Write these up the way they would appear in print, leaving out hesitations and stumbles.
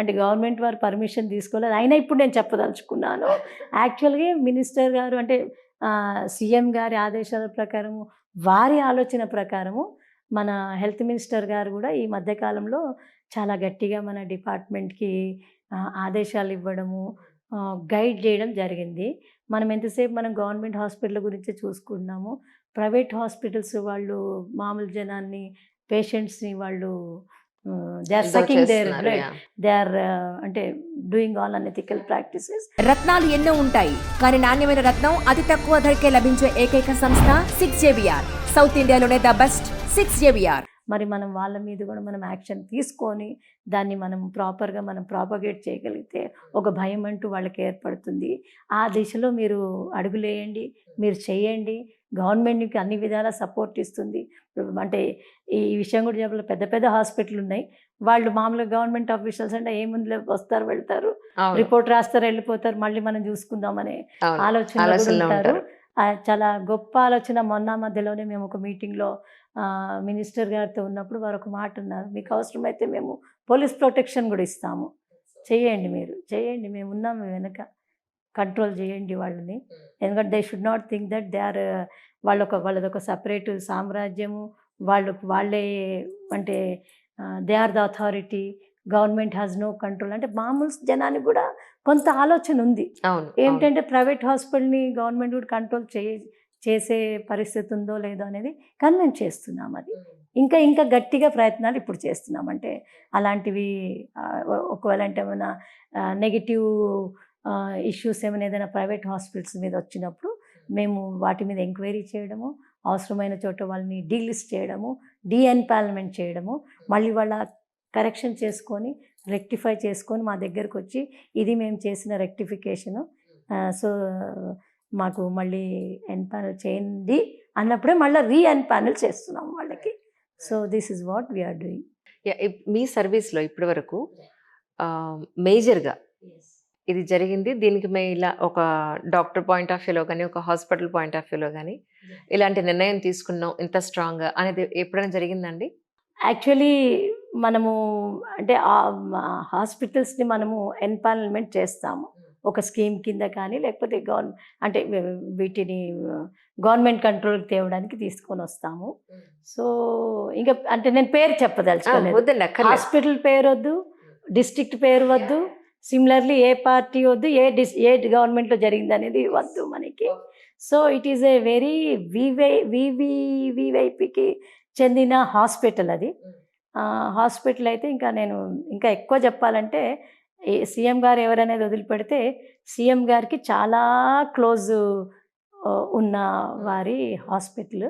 అంటే గవర్నమెంట్ వారు పర్మిషన్ తీసుకోలేదు. అయినా ఇప్పుడు నేను చెప్పదలుచుకున్నాను. యాక్చువల్‌గా మినిస్టర్ గారు అంటే సీఎం గారి ఆదేశాల ప్రకారము, వారి ఆలోచన ప్రకారము మన హెల్త్ మినిస్టర్ గారు కూడా ఈ మధ్య కాలంలో చాలా గట్టిగా మన డిపార్ట్మెంట్‌కి ఆదేశాలు ఇవ్వడము, గైడ్ చేయడం జరిగింది. మనం ఎంతసేపు మనం గవర్నమెంట్ హాస్పిటల్ గురించే చూసుకుంటున్నాము. ప్రైవేట్ హాస్పిటల్స్ వాళ్ళు మామూలు జనాన్ని, పేషెంట్స్‌ని వాళ్ళు they are sucking their blood. They are అంటే డూయింగ్ ఆల్ అనెథికల్ ప్రాక్టీసెస్. రత్నాలు ఎన్నో ఉంటాయి, కానీ నాణ్యమైన రత్నం అతి తక్కువ ధరకే లభించే ఏకైక సంస్థ 6JVR. సౌత్ ఇండియాలోనే ద బెస్ట్ 6JVR. మరి మనం వాళ్ళ మీద కూడా మనం యాక్షన్ తీసుకొని దాన్ని మనం ప్రాపర్గా మనం ప్రాపగేట్ చేయగలిగితే ఒక భయం అంటూ వాళ్ళకి ఏర్పడుతుంది. ఆ దిశలో మీరు అడుగులేయండి, మీరు చేయండి. గవర్నమెంట్ మీకు అన్ని విధాలా సపోర్ట్ ఇస్తుంది. అంటే ఈ విషయం కూడా చెప్పాలి, పెద్ద పెద్ద హాస్పిటల్ ఉన్నాయి. వాళ్ళు మామూలుగా గవర్నమెంట్ ఆఫీషియల్స్ అంటే ఏముంది, వస్తారు వెళ్తారు, రిపోర్ట్ రాస్తారు, వెళ్ళిపోతారు, మళ్ళీ మనం చూసుకుందామనే ఆలోచన ఉంటారు. చాలా గొప్ప ఆలోచన. మొన్న మధ్యలోనే మేము ఒక మీటింగ్లో మినిస్టర్ గారితో ఉన్నప్పుడు వారు ఒక మాట అన్నారు, మీకు అవసరమైతే మేము పోలీస్ ప్రొటెక్షన్ కూడా ఇస్తాము, చేయండి, మీరు చేయండి, మేము ఉన్నాము వెనక, కంట్రోల్ చేయండి వాళ్ళని. ఎందుకంటే they should not think that they are వాళ్ళదొక సపరేట్ సామ్రాజ్యము, వాళ్ళే అంటే they are the authority, government has no control అంటే మామూలు జనానికి కూడా కొంత ఆలోచన ఉంది. ఏంటంటే ప్రైవేట్ హాస్పిటల్ని గవర్నమెంట్ కూడా కంట్రోల్ చేసే పరిస్థితి ఉందో లేదో అనేది కన్విన్స్ చేస్తున్నాం. అది ఇంకా గట్టిగా ప్రయత్నాలు ఇప్పుడు చేస్తున్నాం. అంటే అలాంటివి ఒకవేళ అంటే ఏమైనా నెగిటివ్ ఇష్యూస్ ఏదైనా ప్రైవేట్ హాస్పిటల్స్ మీద వచ్చినప్పుడు మేము వాటి మీద ఎంక్వైరీ చేయడము, అవసరమైన చోట వాళ్ళని డీలిస్ట్ చేయడము, డీఎన్పాల్మెంట్ చేయడము, మళ్ళీ వాళ్ళ కరెక్షన్ చేసుకొని రెక్టిఫై చేసుకొని మా దగ్గరకు వచ్చి ఇది మేము చేసిన రెక్టిఫికేషను, సో మాకు మళ్ళీ ఎన్పానల్ చేయండి అన్నప్పుడే మళ్ళీ రీఎన్పానల్ చేస్తున్నాం వాళ్ళకి. So this is what we're doing. మీ సర్వీస్లో ఇప్పటి వరకు మేజర్గా ఇది జరిగింది, దీనికి మేము ఇలా ఒక డాక్టర్ పాయింట్ ఆఫ్ వ్యూలో కానీ, ఒక హాస్పిటల్ పాయింట్ ఆఫ్ వ్యూలో కానీ ఇలాంటి నిర్ణయం తీసుకున్నాం ఇంత స్ట్రాంగ్గా అనేది ఎప్పుడైనా జరిగిందండి? యాక్చువల్లీ మనము అంటే హాస్పిటల్స్ని మనము ఎన్పానల్మెంట్ చేస్తాము ఒక స్కీమ్ కింద కానీ, లేకపోతే అంటే వీటిని గవర్నమెంట్ కంట్రోల్కి తేవడానికి తీసుకొని వస్తాము. సో ఇంకా అంటే నేను పేరు చెప్పదలుచుకోలేదు, హాస్పిటల్ పేరు వద్దు, డిస్ట్రిక్ట్ పేరు వద్దు, సిమిలర్లీ ఏ పార్టీ వద్దు, ఏ గవర్నమెంట్లో జరిగింది అనేది వద్దు మనకి. So it is a very వివైపికి చెందిన హాస్పిటల్ అది. హాస్పిటల్ అయితే ఇంకా నేను ఇంకా ఎక్కువ చెప్పాలంటే సీఎం గారు ఎవరనేది వదిలిపెడితే సీఎం గారికి చాలా క్లోజ్ ఉన్న వారి హాస్పిటల్.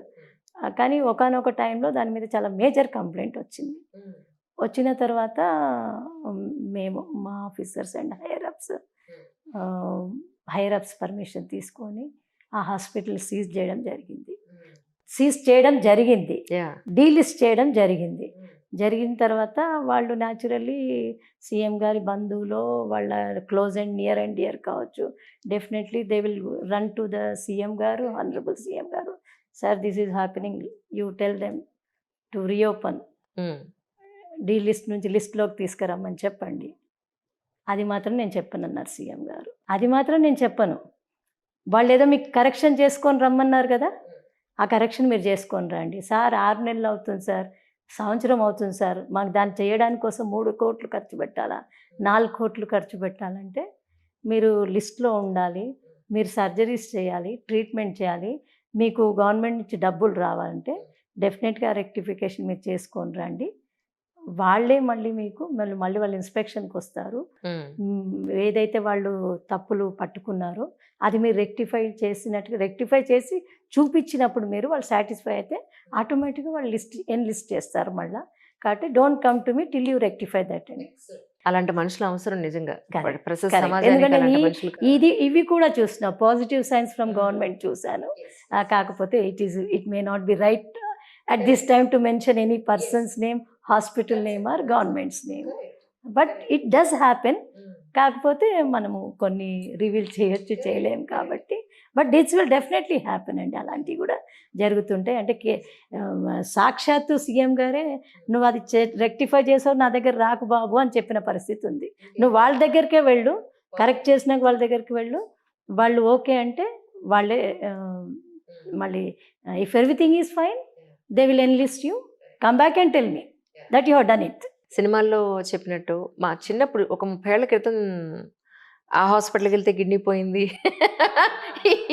కానీ ఒకానొక టైంలో దాని మీద చాలా మేజర్ కంప్లైంట్ వచ్చింది. వచ్చిన తర్వాత మేము మా officers and higher ups permission తీసుకొని ఆ హాస్పిటల్ సీజ్ చేయడం జరిగింది, డీలిస్ట్ చేయడం జరిగింది. జరిగిన తర్వాత వాళ్ళు న్యాచురల్లీ సీఎం గారి బంధువులో వాళ్ళ close and near and dear కావచ్చు, definitely they will run to the CM garu, honourable CM garu, sir this is happening, you tell them to reopen, list నుంచి లిస్ట్లోకి తీసుకురమ్మని చెప్పండి. అది మాత్రం నేను చెప్పను అన్నారు సీఎం గారు. అది మాత్రం నేను చెప్పను. వాళ్ళు ఏదో మీకు కరెక్షన్ చేసుకొని రమ్మన్నారు కదా, ఆ కరెక్షన్ మీరు చేసుకొని రండి. సార్ 6 నెలలు అవుతుంది సార్, సంవత్సరం అవుతుంది సార్, మాకు దాన్ని చేయడానికి కోసం 3 కోట్లు ఖర్చు పెట్టాలా, 4 కోట్లు ఖర్చు పెట్టాలంటే మీరు లిస్ట్లో ఉండాలి, మీరు సర్జరీస్ చేయాలి, ట్రీట్మెంట్ చేయాలి, మీకు గవర్నమెంట్ నుంచి డబ్బులు రావాలంటే డెఫినెట్గా రెక్టిఫికేషన్ మీరు చేసుకొని రండి. వాళ్ళే మళ్ళీ మీకు మళ్ళీ వాళ్ళు ఇన్స్పెక్షన్కి వస్తారు. ఏదైతే వాళ్ళు తప్పులు పట్టుకున్నారో అది మీరు రెక్టిఫై చేసి చూపించినప్పుడు మీరు వాళ్ళు సాటిస్ఫై అయితే ఆటోమేటిక్గా వాళ్ళు లిస్ట్ చేస్తారు మళ్ళీ. కాబట్టి don't come to me till you rectify that అని. అలాంటి మనుషుల అవసరం నిజంగా. ఎందుకంటే ఇవి కూడా చూసిన పాజిటివ్ సైన్స్ ఫ్రమ్ గవర్నమెంట్ చూశాను. కాకపోతే it may not be right at this time to mention any person's name, hospital name or government's name, but it does happen. కాకపోతే మనము కొన్ని రివీల్ చేయలేం కాబట్టి but this will definitely happen అండి. అలాంటివి కూడా జరుగుతుంటాయి. అంటే సాక్షాత్తు సీఎం గారే నువ్వు అది రెక్టిఫై చేసావు, నా దగ్గర రాకు బాబు అని చెప్పిన పరిస్థితి ఉంది. నువ్వు వాళ్ళ దగ్గరికే వెళ్ళు, కరెక్ట్ చేసినాక వాళ్ళ దగ్గరికి వెళ్ళు, వాళ్ళు ఓకే అంటే వాళ్ళే మళ్ళీ if everything is fine they will enlist you, come back and tell me that you have done it. సినిమాల్లో చెప్పినట్టు మా చిన్నప్పుడు ఒక 30 ఏళ్ల క్రితం ఆ హాస్పిటల్కి వెళ్తే కిడ్నీ పోయింది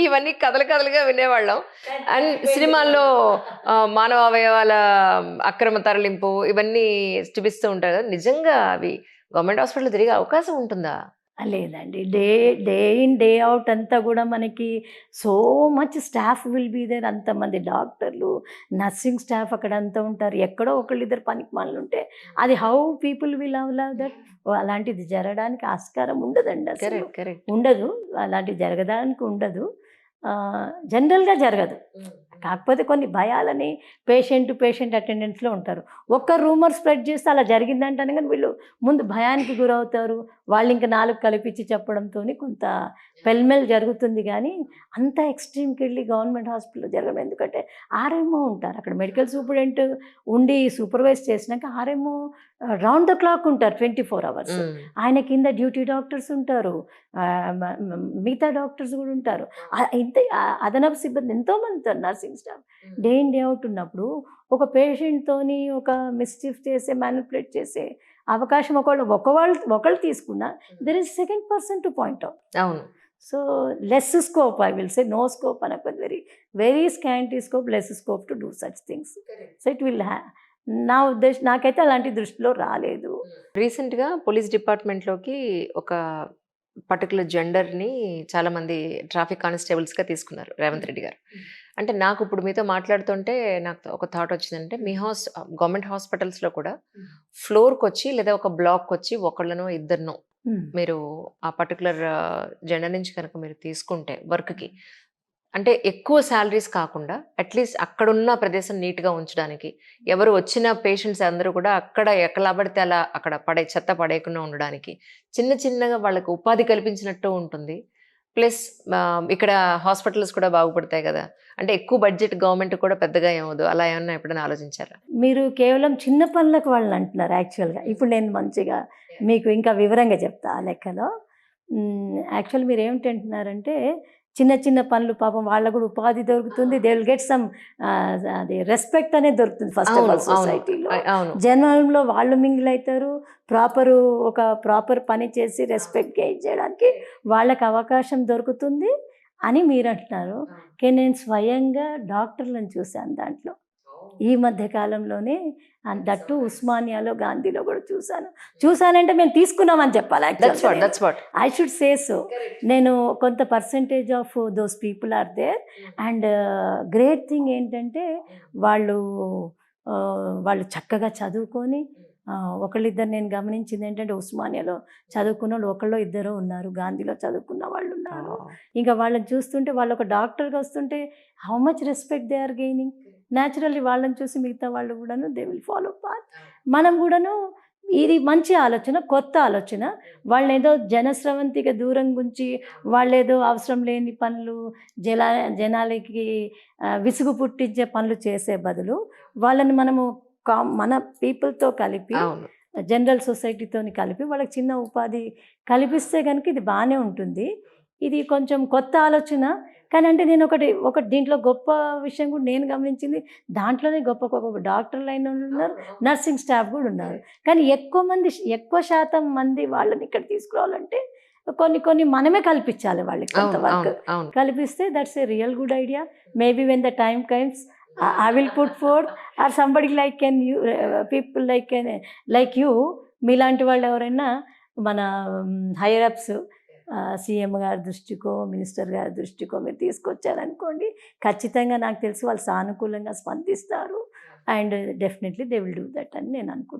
ఇవన్నీ కథలుగా వినేవాళ్ళం. అండ్ సినిమాల్లో మానవ అవయవాల అక్రమ తరలింపు ఇవన్నీ చూపిస్తూ ఉంటారు కదా, నిజంగా అవి గవర్నమెంట్ హాస్పిటల్ తిరిగే అవకాశం ఉంటుందా? లేదండి. డే ఇన్ డే అవుట్ అంతా కూడా మనకి so much staff will be there. అంతమంది డాక్టర్లు, నర్సింగ్ స్టాఫ్ అక్కడ అంతా ఉంటారు. ఎక్కడో ఒకళ్ళిద్దరు పనికిమాలిన ఉంటే అది how people will love that. అలాంటిది జరగడానికి ఆస్కారం ఉండదండి, అసలు కరెక్ట్. ఉండదు. అలాంటివి జరగడానికి ఉండదు, జనరల్గా జరగదు. కాకపోతే కొన్ని భయాలని పేషెంట్ అటెండెన్స్లో ఉంటారు. ఒక్క రూమర్ స్ప్రెడ్ చేస్తే అలా జరిగిందంటానే కానీ వీళ్ళు ముందు భయానికి గురవుతారు. వాళ్ళు ఇంకా 4 కలిపించి చెప్పడంతో కొంత పెల్మెల్ జరుగుతుంది. కానీ అంత ఎక్స్ట్రీమ్కి వెళ్ళి గవర్నమెంట్ హాస్పిటల్లో జరగడం. ఎందుకంటే ఆర్ఎంఓ ఉంటారు అక్కడ, మెడికల్ సూపరింటెండెంట్ ఉండి సూపర్వైజ్ చేసినాక ఆర్ఎంఓ రౌండ్ ద క్లాక్ ఉంటారు 24 hours. ఆయన కింద డ్యూటీ డాక్టర్స్ ఉంటారు, మిగతా డాక్టర్స్ కూడా ఉంటారు, ఇంత అదనపు సిబ్బంది ఎంతోమంది ఉంటారు, nursing staff. Day in day out ఉన్నప్పుడు ఒక పేషెంట్తోని ఒక మిస్చీఫ్ చేసే, మ్యానిపులేట్ చేసే అవకాశం ఒకళ్ళు తీసుకున్నా there is second person to point out. అవును. So less scope, I will say, no scope అనకపోతే very scanty scope, less scope to do such things. So it will నా ఉద్దేశం, నాకైతే అలాంటి దృష్టిలో రాలేదు. రీసెంట్గా పోలీస్ డిపార్ట్మెంట్లోకి ఒక పర్టికులర్ జెండర్ని చాలామంది ట్రాఫిక్ కానిస్టేబుల్స్గా తీసుకున్నారు రేవంత్ రెడ్డి గారు. అంటే నాకు ఇప్పుడు మీతో మాట్లాడుతుంటే నాకు ఒక థాట్ వచ్చిందంటే, మీ గవర్నమెంట్ హాస్పిటల్స్లో కూడా ఫ్లోర్కి వచ్చి లేదా ఒక బ్లాక్కి వచ్చి ఒకళ్ళనో ఇద్దరినో మీరు ఆ పర్టికులర్ జెండర్ నుంచి కనుక మీరు తీసుకుంటే వర్క్కి, అంటే ఎక్కువ శాలరీస్ కాకుండా అట్లీస్ట్ అక్కడున్న ప్రదేశం నీట్గా ఉంచడానికి, ఎవరు వచ్చిన పేషెంట్స్ అందరూ కూడా అక్కడ ఎక్కలా పడితే అలా అక్కడ చెత్త పడేయకుండా ఉండడానికి చిన్నగా వాళ్ళకి ఉపాధి కల్పించినట్టు ఉంటుంది. ప్లస్ ఇక్కడ హాస్పిటల్స్ కూడా బాగుపడతాయి కదా. అంటే ఎక్కువ బడ్జెట్ గవర్నమెంట్ కూడా పెద్దగా ఏమవుదు, అలా ఏమన్నా ఎప్పుడైనా ఆలోచించారా? మీరు కేవలం చిన్న పనులకు వాళ్ళని అంటున్నారు. యాక్చువల్గా ఇప్పుడు నేను మంచిగా మీకు ఇంకా వివరంగా చెప్తా ఆ లెక్కలో. యాక్చువల్ మీరు ఏమిటంటున్నారంటే, చిన్న పనులు పాపం వాళ్ళకు కూడా ఉపాధి దొరుకుతుంది, దే విల్ గెట్ సమ్ అది రెస్పెక్ట్ అనేది దొరుకుతుంది ఫస్ట్ ఆఫ్ ఆల్ సొసైటీలో. జనంలో వాళ్ళు మింగిల్ అవుతారు, ప్రాపర్ పని చేసి రెస్పెక్ట్ గెయిన్ చేయడానికి వాళ్ళకి అవకాశం దొరుకుతుంది అని మీరు అంటున్నారు. కానీ నేను స్వయంగా డాక్టర్లను చూశాను దాంట్లో ఈ మధ్య కాలంలోనే. దట్టు ఉస్మానియాలో, గాంధీలో కూడా చూశానంటే మేము తీసుకున్నామని చెప్పాలి. I should say so. నేను కొంత percentage of those people are there. And great thing ఏంటంటే వాళ్ళు చక్కగా చదువుకొని, ఒకళ్ళిద్దరు నేను గమనించింది ఏంటంటే, ఉస్మానియాలో చదువుకున్న వాళ్ళు ఒకళ్ళో ఇద్దరు ఉన్నారు, గాంధీలో చదువుకున్న వాళ్ళు ఉన్నారు. ఇంకా వాళ్ళని చూస్తుంటే, వాళ్ళు ఒక డాక్టర్గా వస్తుంటే how much respect they are gaining. Naturally వాళ్ళని చూసి మిగతా వాళ్ళు కూడాను దే విల్ ఫాలో పాత్. మనం కూడాను ఇది మంచి ఆలోచన, కొత్త ఆలోచన. వాళ్ళని ఏదో జనస్రవంతిగా దూరం గుంచి వాళ్ళేదో అవసరం లేని పనులు, జనాలకి విసుగు పుట్టించే పనులు చేసే బదులు వాళ్ళని మనము మన పీపుల్తో కలిపి, జనరల్ సొసైటీతో కలిపి వాళ్ళకి చిన్న ఉపాధి కల్పిస్తే కనుక ఇది బాగానే ఉంటుంది. ఇది కొంచెం కొత్త ఆలోచన. కానీ అంటే నేను ఒకటి దీంట్లో గొప్ప విషయం కూడా నేను గమనించింది, దాంట్లోనే గొప్ప డాక్టర్లు అయిన వాళ్ళు ఉన్నారు, నర్సింగ్ స్టాఫ్ కూడా ఉన్నారు. కానీ ఎక్కువ శాతం మంది వాళ్ళని ఇక్కడ తీసుకురావాలంటే కొన్ని మనమే కల్పించాలి వాళ్ళకి. కొంత వర్క్ కల్పిస్తే that's a real good idea. Maybe when the time comes I will put forth, or somebody people like you, మీలాంటి వాళ్ళు ఎవరైనా మన హైయర్ అప్స్, సీఎం గారి దృష్టికో, మినిస్టర్ గారి దృష్టికో మీరు తీసుకొచ్చారనుకోండి, ఖచ్చితంగా నాకు తెలిసి వాళ్ళు సానుకూలంగా స్పందిస్తారు. And definitely they will do that అని నేను అనుకుంటున్నాను.